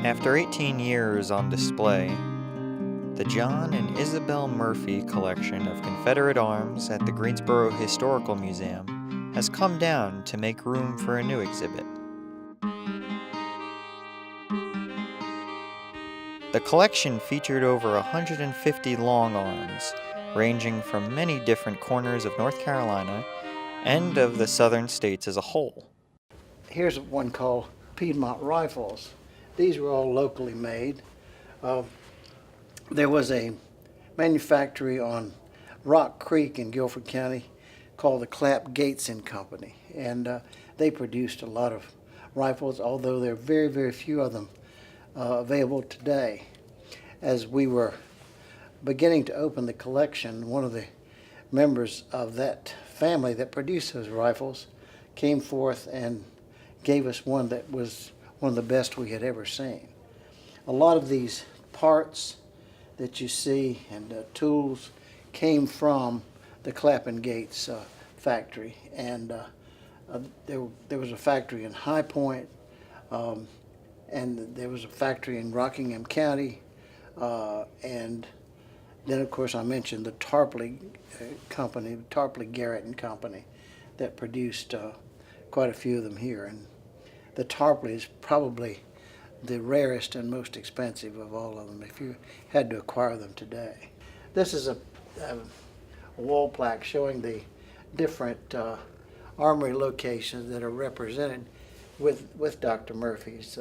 After 18 years on display, the John and Isabel Murphy collection of Confederate arms at the Greensboro Historical Museum has come down to make room for a new exhibit. The collection featured over 150 long arms, ranging from many different corners of North Carolina and of the southern states as a whole. Here's one called Piedmont Rifles. These were all locally made. There was a manufactory on Rock Creek in Guilford County called the Clapp Gates and Company, and they produced a lot of rifles, although there are very, very few of them available today. As we were beginning to open the collection, one of the members of that family that produced those rifles came forth and gave us one that was one of the best we had ever seen. A lot of these parts that you see and tools came from the Clapp and Gates factory, and there was a factory in High Point, and there was a factory in Rockingham County, and then of course I mentioned the Tarpley company, Tarpley Garrett and Company, that produced quite a few of them here. And the Tarpley is probably the rarest and most expensive of all of them if you had to acquire them today. This is a wall plaque showing the different armory locations that are represented with Dr. Murphy's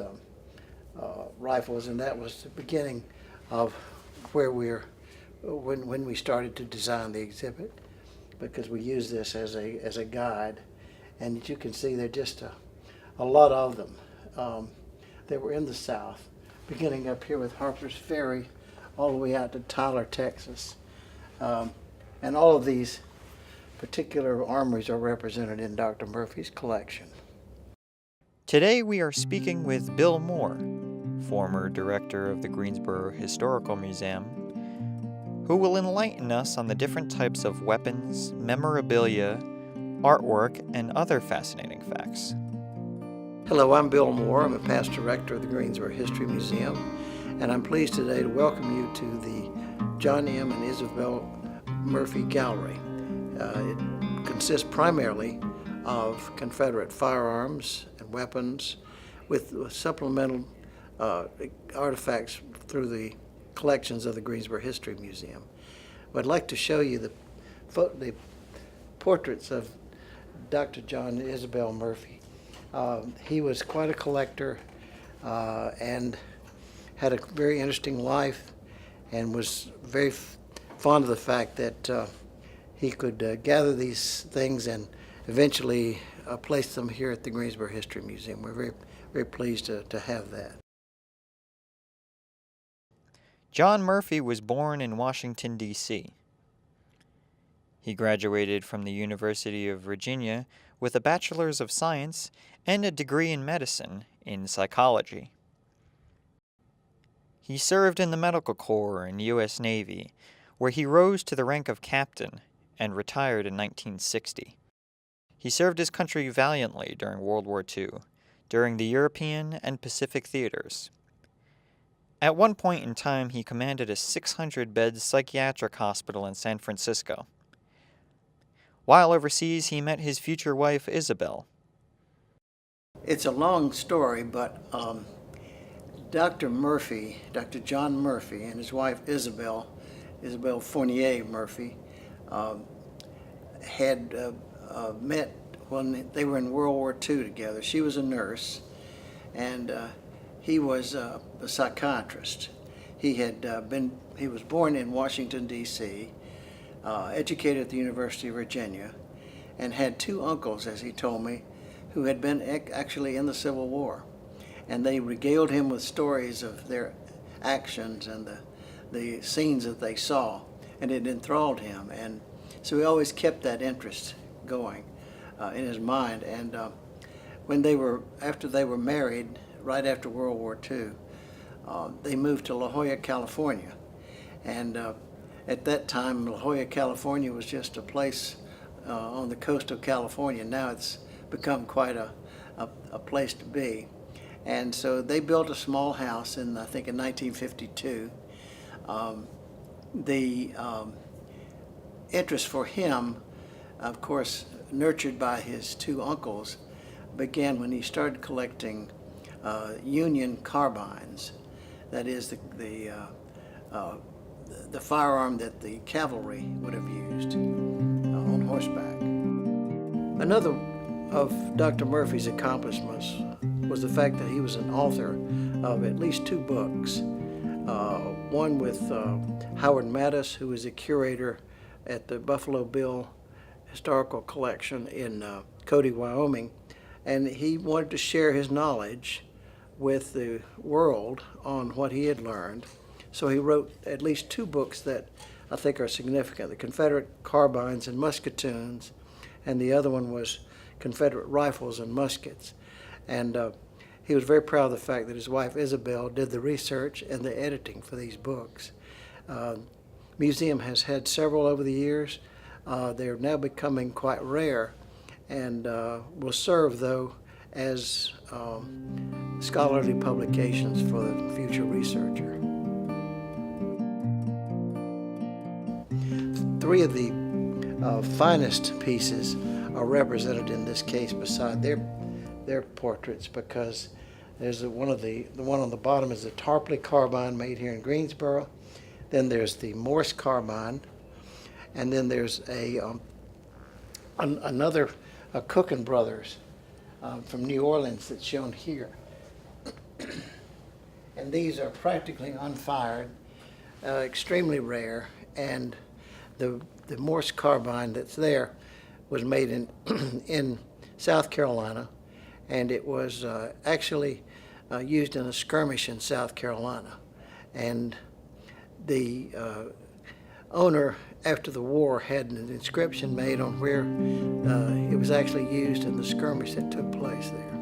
rifles, and that was the beginning of where when we started to design the exhibit, because we use this as a guide. And as you can see, there are just a lot of them. They were in the South, beginning up here with Harper's Ferry, all the way out to Tyler, Texas. And all of these particular armories are represented in Dr. Murphy's collection. Today we are speaking with Bill Moore, former director of the Greensboro Historical Museum, who will enlighten us on the different types of weapons, memorabilia, artwork, and other fascinating facts. Hello, I'm Bill Moore. I'm a past director of the Greensboro History Museum, and I'm pleased today to welcome you to the John M. and Isabel Murphy Gallery. It consists primarily of Confederate firearms and weapons with supplemental artifacts through the collections of the Greensboro History Museum. But I'd like to show you the portraits of Dr. John and Isabel Murphy. He was quite a collector and had a very interesting life, and was very fond of the fact that he could gather these things and eventually place them here at the Greensboro History Museum. We're very, very pleased to have that. John Murphy was born in Washington, D.C. He graduated from the University of Virginia with a Bachelor's of Science and a degree in medicine in psychology. He served in the Medical Corps and U.S. Navy, where he rose to the rank of captain and retired in 1960. He served his country valiantly during World War II, during the European and Pacific theaters. At one point in time, he commanded a 600-bed psychiatric hospital in San Francisco. While overseas, he met his future wife, Isabel. It's a long story, but Dr. Murphy, Dr. John Murphy, and his wife Isabel Fournier Murphy, had met when they were in World War II together. She was a nurse, and he was a psychiatrist. He was born in Washington, D.C., educated at the University of Virginia, and had two uncles, as he told me, who had been actually in the Civil War. And they regaled him with stories of their actions and the scenes that they saw, and it enthralled him. And so he always kept that interest going in his mind. And after they were married, right after World War II, they moved to La Jolla, California. And at that time, La Jolla, California was just a place on the coast of California. Now it's become quite a place to be. And so they built a small house I think in 1952. The interest for him, of course, nurtured by his two uncles, began when he started collecting Union carbines. That is the firearm that the cavalry would have used on horseback. Another of Dr. Murphy's accomplishments was the fact that he was an author of at least two books. One with Howard Mattis, who was a curator at the Buffalo Bill Historical Collection in Cody, Wyoming, and he wanted to share his knowledge with the world on what he had learned. So he wrote at least two books that I think are significant: the Confederate Carbines and Musketoons, and the other one was Confederate Rifles and Muskets. And he was very proud of the fact that his wife Isabel did the research and the editing for these books. Museum has had several over the years. They're now becoming quite rare, and will serve, though, as scholarly publications for the future researcher. Three of the finest pieces are represented in this case beside their portraits, because there's the one on the bottom is the Tarpley carbine made here in Greensboro. Then there's the Morse carbine, and then there's another Cook and Brothers from New Orleans that's shown here. And these are practically unfired, extremely rare, and the Morse carbine that's there was made in South Carolina, and it was actually used in a skirmish in South Carolina. And the owner, after the war, had an inscription made on where it was actually used in the skirmish that took place there.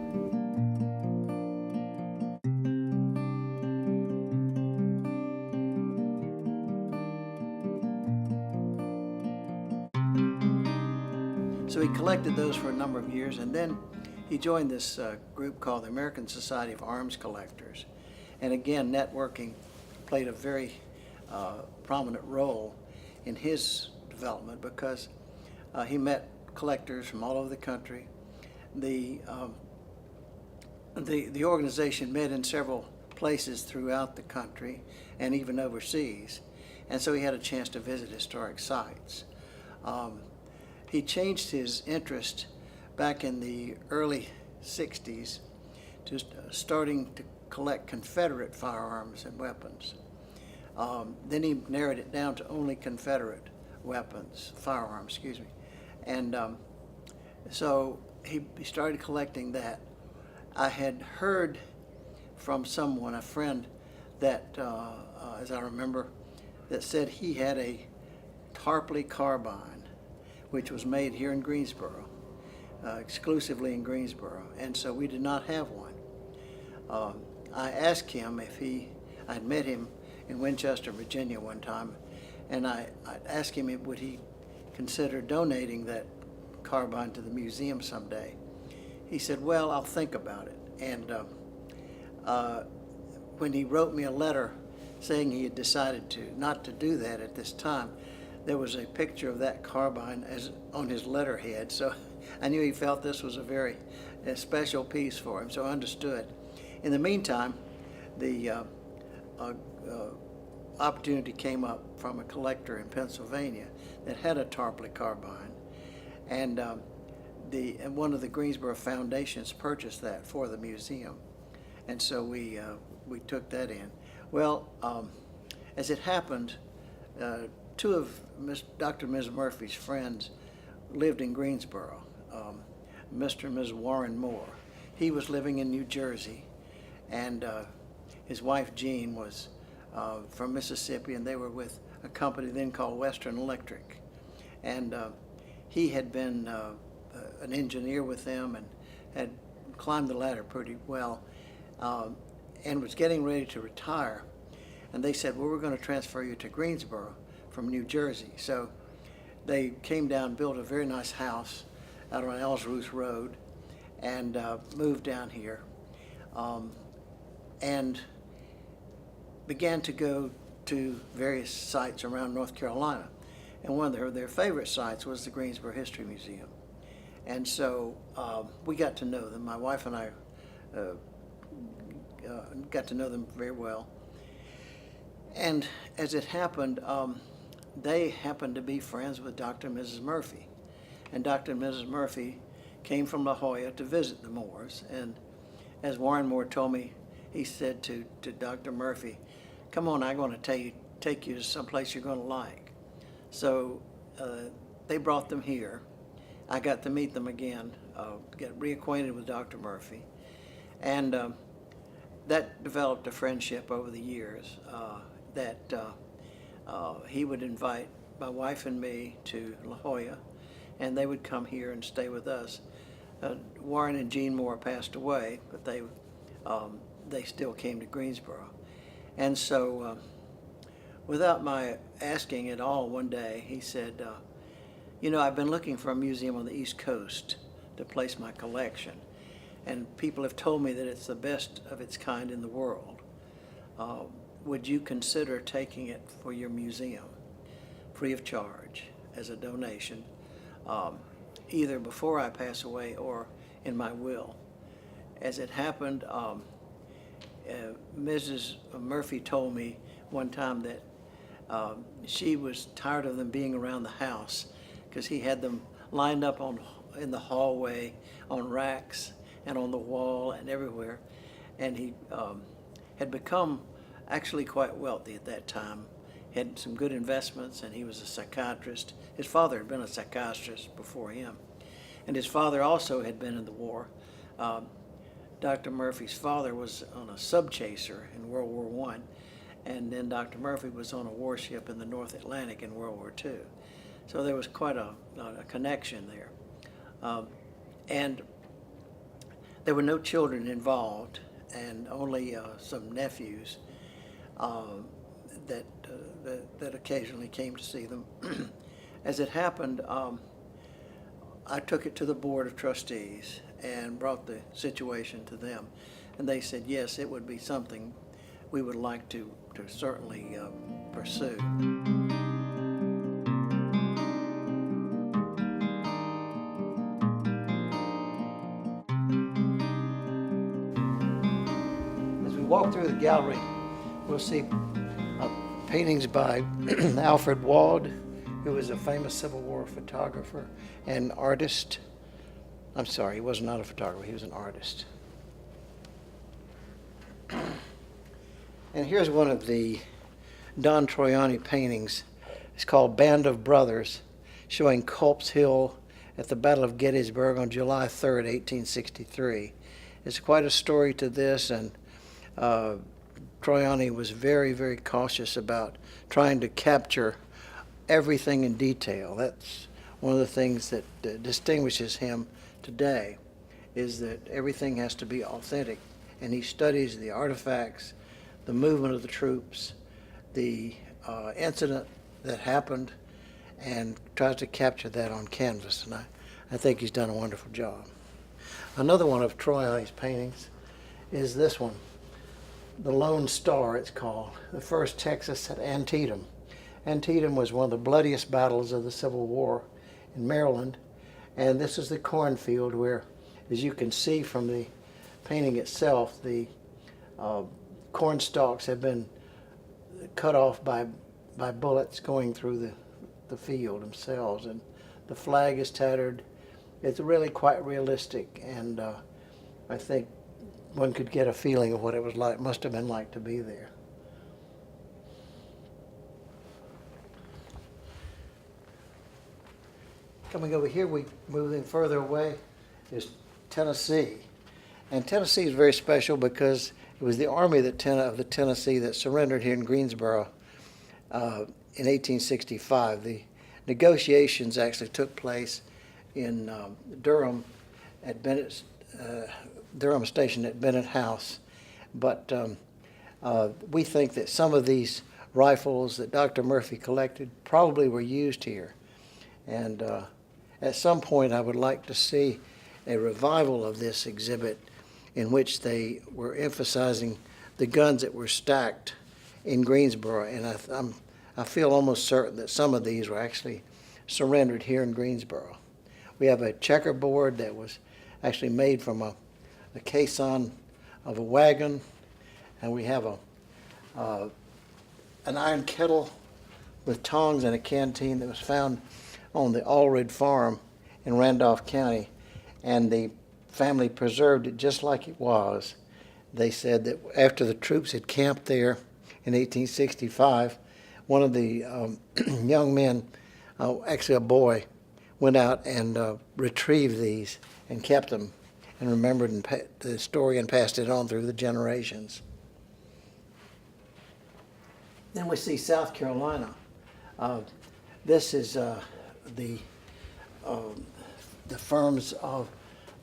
So he collected those for a number of years, and then he joined this group called the American Society of Arms Collectors. And again, networking played a very prominent role in his development, because he met collectors from all over the country. The organization met in several places throughout the country and even overseas, and so he had a chance to visit historic sites. He changed his interest back in the early 60s to starting to collect Confederate firearms and weapons. Then he narrowed it down to only Confederate firearms, And so he started collecting that. I had heard from someone, a friend, that, as I remember, that said he had a Tarpley carbine, which was made here in Greensboro, exclusively in Greensboro, and so we did not have one. I asked him if I'd met him in Winchester, Virginia one time, and I asked him if would he consider donating that carbine to the museum someday. He said, well, I'll think about it. And when he wrote me a letter saying he had decided not to do that at this time, there was a picture of that carbine on his letterhead, so I knew he felt this was a very special piece for him, so I understood. In the meantime, the opportunity came up from a collector in Pennsylvania that had a Tarpley carbine, and one of the Greensboro foundations purchased that for the museum, and so we took that in. Well, as it happened, two of Dr. and Ms. Murphy's friends lived in Greensboro, Mr. and Ms. Warren Moore. He was living in New Jersey, and his wife Jean was from Mississippi, and they were with a company then called Western Electric. And he had been an engineer with them and had climbed the ladder pretty well, and was getting ready to retire. And they said, well, we're going to transfer you to Greensboro from New Jersey. So they came down, built a very nice house out on Ellsworth Road, and moved down here. and began to go to various sites around North Carolina. And one of their favorite sites was the Greensboro History Museum. And so we got to know them. My wife and I got to know them very well. And as it happened, they happened to be friends with Dr. and Mrs. Murphy. And Dr. and Mrs. Murphy came from La Jolla to visit the Moores. And as Warren Moore told me, he said to Dr. Murphy, "Come on, I'm going to take you to someplace you're going to like." So they brought them here. I got to meet them again, get reacquainted with Dr. Murphy. And that developed a friendship over the years that he would invite my wife and me to La Jolla, and they would come here and stay with us. Warren and Jean Moore passed away, but they still came to Greensboro. And so without my asking at all, one day he said, I've been looking for a museum on the East Coast to place my collection, and people have told me that it's the best of its kind in the world. Would you consider taking it for your museum, free of charge, as a donation, either before I pass away or in my will?" As it happened, Mrs. Murphy told me one time that she was tired of them being around the house because he had them lined up in the hallway, on racks and on the wall and everywhere. And he had become actually quite wealthy at that time, had some good investments, and he was a psychiatrist. His father had been a psychiatrist before him, and his father also had been in the war. Dr. Murphy's father was on a subchaser in World War I, and then Dr. Murphy was on a warship in the North Atlantic in World War II. So there was quite a connection there. And there were no children involved, and only some nephews that occasionally came to see them. As it happened, I took it to the Board of Trustees and brought the situation to them. And they said, yes, it would be something we would like to certainly pursue. As we walk through the gallery, we'll see paintings by Alfred Wald, who was a famous Civil War photographer and artist. I'm sorry, he was not a photographer, he was an artist. And here's one of the Don Troiani paintings. It's called Band of Brothers, showing Culp's Hill at the Battle of Gettysburg on July 3rd, 1863. It's quite a story to this, and Troiani was very, very cautious about trying to capture everything in detail. That's one of the things that distinguishes him today, is that everything has to be authentic, and he studies the artifacts, the movement of the troops, the incident that happened, and tries to capture that on canvas, and I think he's done a wonderful job. Another one of Troiani's paintings is this one, The Lone Star, it's called, the First Texas at Antietam. Antietam was one of the bloodiest battles of the Civil War in Maryland, and this is the cornfield where, as you can see from the painting itself, the corn stalks have been cut off by bullets going through the field themselves, and the flag is tattered. It's really quite realistic, and I think one could get a feeling of what it was like, must have been like to be there. Coming over here, moving further away, is Tennessee. And Tennessee is very special because it was the Army of the Tennessee that surrendered here in Greensboro in 1865. The negotiations actually took place in Durham at Bennett's Durham Station at Bennett House. But we think that some of these rifles that Dr. Murphy collected probably were used here. And at some point I would like to see a revival of this exhibit in which they were emphasizing the guns that were stacked in Greensboro, and I feel almost certain that some of these were actually surrendered here in Greensboro. We have a checkerboard that was actually made from a caisson of a wagon, and we have an iron kettle with tongs and a canteen that was found on the Allred farm in Randolph County, and the family preserved it just like it was. They said that after the troops had camped there in 1865, one of the young men, actually a boy, went out and retrieved these and kept them and remembered the story and passed it on through the generations. Then we see South Carolina. This is the firms of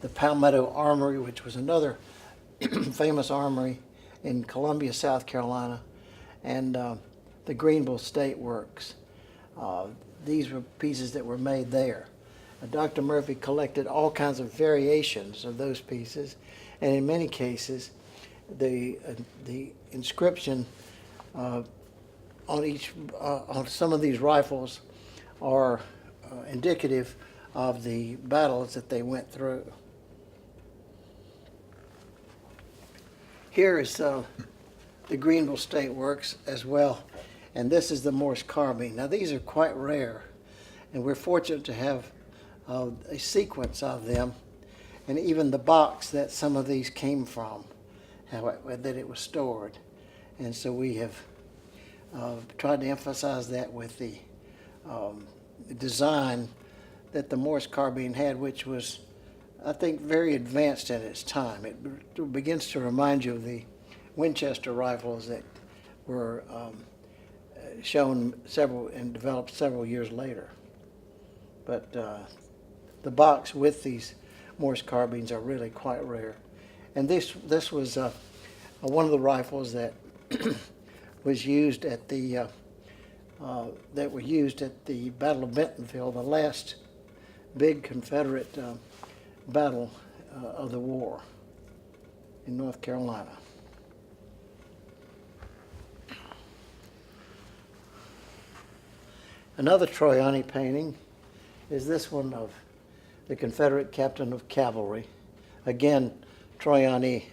the Palmetto Armory, which was another famous armory in Columbia, South Carolina, and the Greenville State Works. These were pieces that were made there. Dr. Murphy collected all kinds of variations of those pieces, and in many cases, the inscription on some of these rifles are indicative of the battles that they went through. Here is the Greenville State Works as well, and this is the Morse carbine. Now these are quite rare, and we're fortunate to have a sequence of them, and even the box that some of these came from, that it was stored. And so we have tried to emphasize that with the design that the Morse carbine had, which was, I think, very advanced in its time. It begins to remind you of the Winchester rifles that were shown and developed several years later. But the box with these Morse carbines are really quite rare. And this was one of the rifles that was used at the Battle of Bentonville, the last big Confederate battle of the war in North Carolina. Another Troiani painting is this one of the Confederate captain of cavalry. Again, Troiani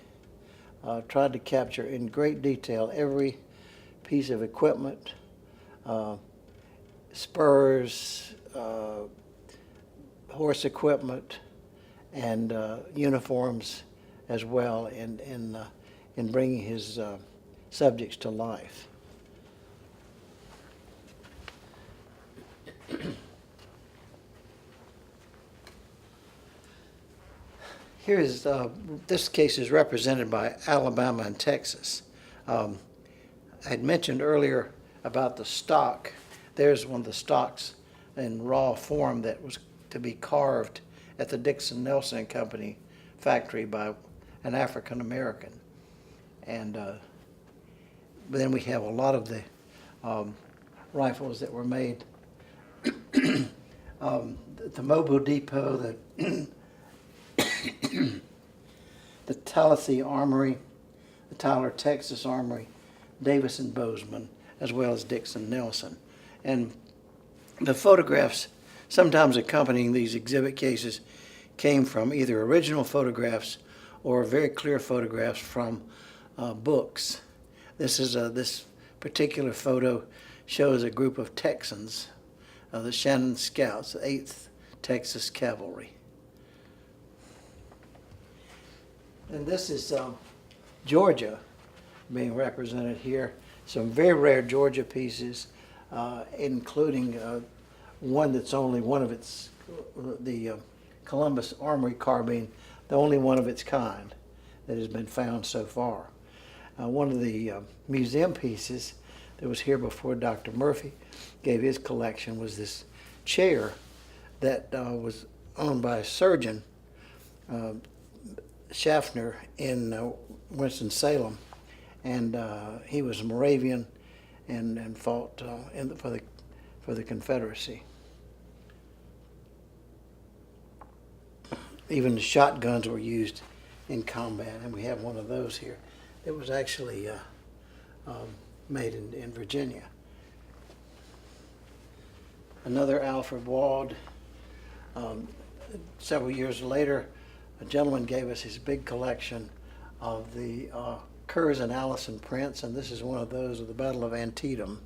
tried to capture in great detail every piece of equipment, spurs, horse equipment, and uniforms as well in bringing his subjects to life. Here is, this case is represented by Alabama and Texas. I had mentioned earlier about the stock. There's one of the stocks in raw form that was to be carved at the Dixon Nelson Company factory by an African American. And then we have a lot of the rifles that were made at the Mobile Depot, the Tallahassee Armory, the Tyler, Texas Armory, Davis and Bozeman, as well as Dixon Nelson. And the photographs sometimes accompanying these exhibit cases came from either original photographs or very clear photographs from books. This particular photo shows a group of Texans, the Shannon Scouts, the 8th Texas Cavalry. And this is Georgia being represented here. Some very rare Georgia pieces, including one that's only one of its, the Columbus Armory carbine, the only one of its kind that has been found so far. One of the museum pieces that was here before Dr. Murphy gave his collection was this chair that was owned by a surgeon, Schaffner, in Winston-Salem, and he was a Moravian and fought for the Confederacy. Even the shotguns were used in combat, and we have one of those here. It was actually made in Virginia. Another Alfred Wald. Several years later, a gentleman gave us his big collection of the Kurz and Allison prints, and this is one of those of the Battle of Antietam.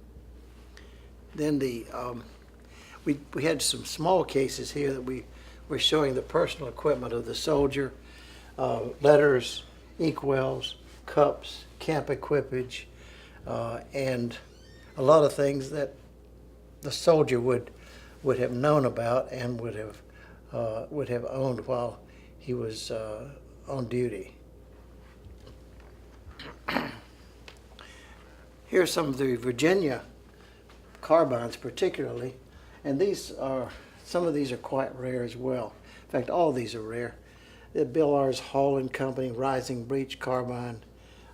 Then we had some small cases here that we were showing the personal equipment of the soldier, letters, inkwells, cups, camp equipage, and a lot of things that the soldier would have known about and would have owned while he was on duty. Here are some of the Virginia carbines particularly, and some of these are quite rare as well. In fact, all of these are rare. The Bill R. Hall and Company Rising Breech carbine,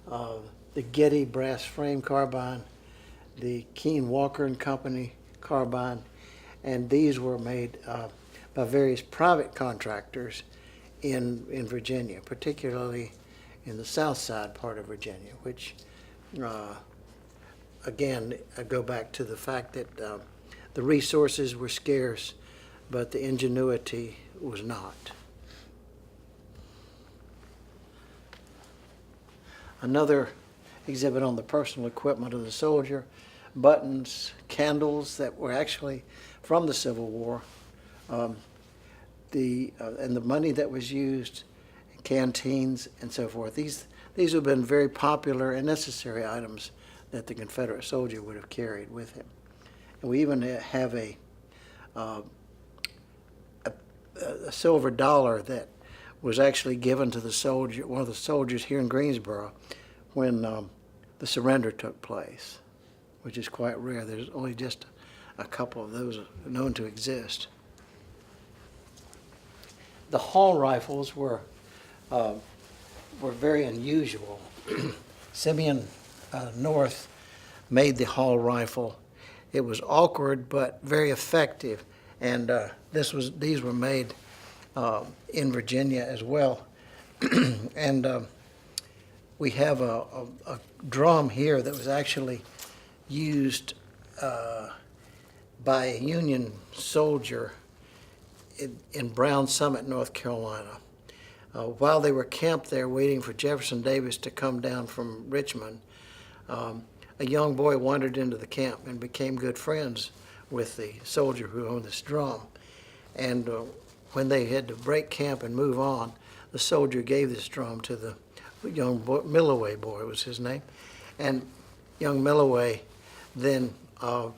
the Getty brass frame carbine, the Keen Walker and Company carbine, and these were made by various private contractors in Virginia, particularly in the south side part of Virginia, which again, I go back to the fact that the resources were scarce, but the ingenuity was not. Another exhibit on the personal equipment of the soldier, buttons, candles that were actually from the Civil War, and the money that was used, canteens and so forth. These have been very popular and necessary items that the Confederate soldier would have carried with him. And we even have a silver dollar that was actually given to the soldier, one of the soldiers here in Greensboro, when the surrender took place, which is quite rare. There's only just a couple of those known to exist. The Hall rifles were very unusual. Simeon North made the Hall rifle. It was awkward but very effective, and these were made in Virginia as well. And we have a drum here that was actually used by a Union soldier in Brown Summit, North Carolina. While they were camped there waiting for Jefferson Davis to come down from Richmond, a young boy wandered into the camp and became good friends with the soldier who owned this drum. And when they had to break camp and move on, the soldier gave this drum to the young boy, Milloway boy was his name, and young Milloway then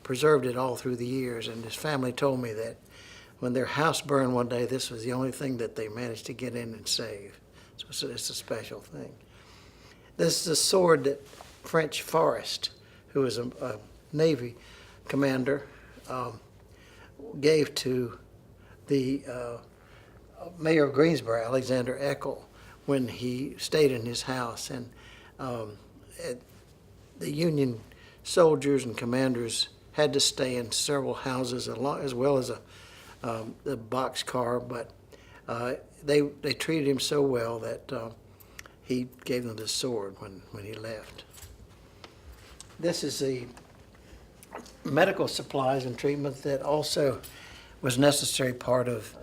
preserved it all through the years. And his family told me that when their house burned one day, this was the only thing that they managed to get in and save. So it's a special thing. This is a sword that French Forrest, who was a Navy commander, gave to the mayor of Greensboro, Alexander Eckel, when he stayed in his house. And the Union soldiers and commanders had to stay in several houses as well as the boxcar, but they treated him so well that he gave them this sword when he left. This is the medical supplies and treatment that also was a necessary part of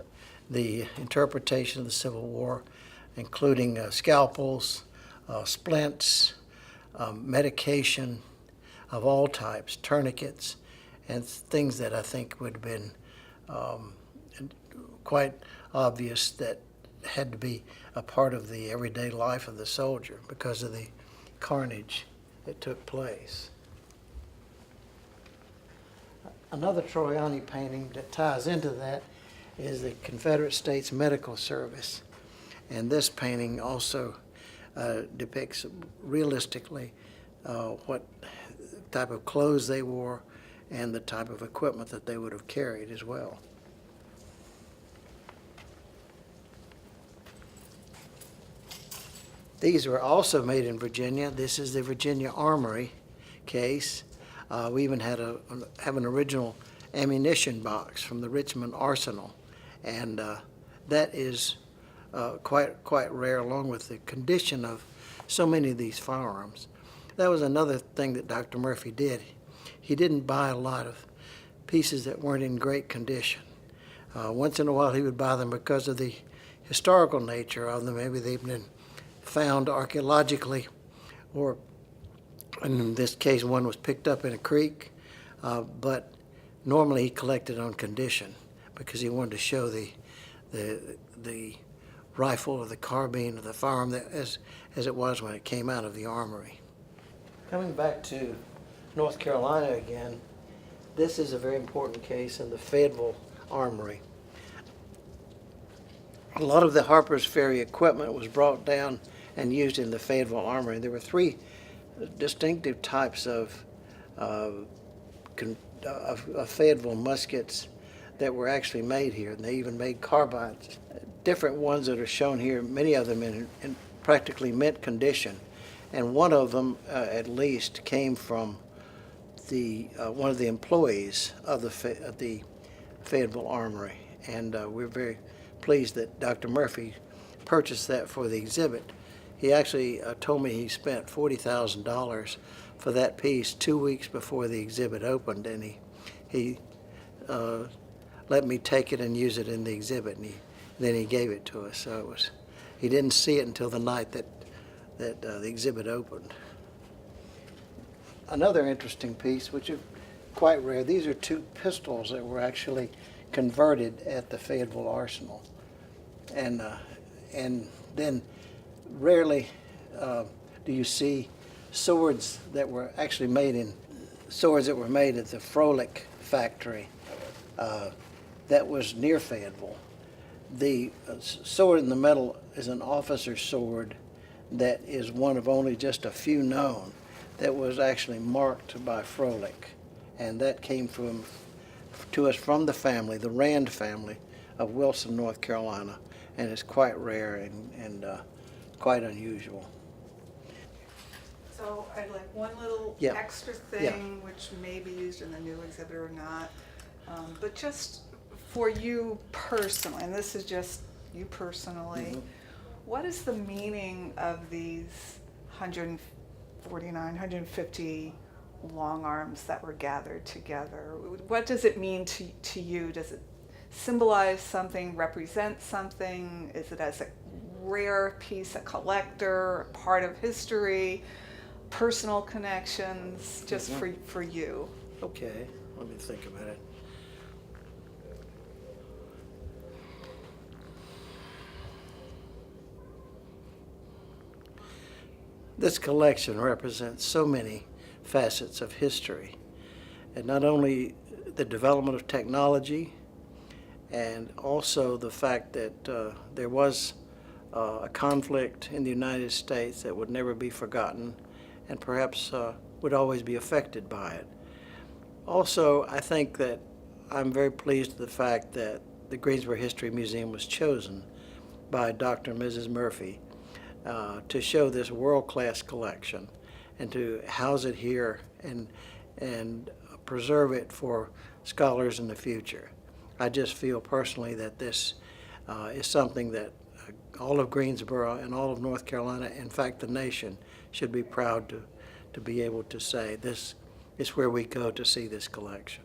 the interpretation of the Civil War, including scalpels, splints, medication of all types, tourniquets, and things that I think would have been quite obvious that had to be a part of the everyday life of the soldier because of the carnage that took place. Another Troiani painting that ties into that is the Confederate States Medical Service. And this painting also depicts realistically what type of clothes they wore and the type of equipment that they would have carried as well. These were also made in Virginia. This is the Virginia Armory case. We even have an original ammunition box from the Richmond Arsenal, and that is quite rare, along with the condition of so many of these firearms. That was another thing that Dr. Murphy did. He didn't buy a lot of pieces that weren't in great condition. Once in a while he would buy them because of the historical nature of them. Maybe they've been found archaeologically, or in this case one was picked up in a creek, but normally he collected on condition because he wanted to show the rifle or the carbine or the firearm as it was when it came out of the armory. Coming back to North Carolina again, this is a very important case in the Fayetteville Armory. A lot of the Harper's Ferry equipment was brought down and used in the Fayetteville Armory. There were three distinctive types of Fayetteville muskets that were actually made here, and they even made carbines. Different ones that are shown here, many of them in practically mint condition, and one of them at least came from one of the employees of the Fayetteville Armory, and we're very pleased that Dr. Murphy purchased that for the exhibit. He actually told me he spent $40,000 for that piece 2 weeks before the exhibit opened, and he let me take it and use it in the exhibit, and then he gave it to us. So he didn't see it until the night that the exhibit opened. Another interesting piece, which is quite rare, these are two pistols that were actually converted at the Fayetteville Arsenal. And then rarely do you see swords that were actually made at the Froelich factory that was near Fayetteville. The sword in the middle is an officer's sword that is one of only just a few known that was actually marked by Froelich, and that came to us from the family, the Rand family of Wilson, North Carolina, and it's quite rare and quite unusual. So I'd like one little Yeah. extra thing, which may be used in the new exhibit or not, but just for you personally, and this is just you personally, what is the meaning of these 149, 150 long arms that were gathered together? What does it mean to you? Does it symbolize something, represent something? Is it as a rare piece, a collector, a part of history, personal connections, just for you? Okay, let me think about it. This collection represents so many facets of history, and not only the development of technology, and also the fact that there was a conflict in the United States that would never be forgotten and perhaps would always be affected by it. Also, I think that I'm very pleased with the fact that the Greensboro History Museum was chosen by Dr. and Mrs. Murphy to show this world-class collection and to house it here and preserve it for scholars in the future. I just feel personally that this is something that all of Greensboro and all of North Carolina, in fact the nation, should be proud to be able to say this is where we go to see this collection.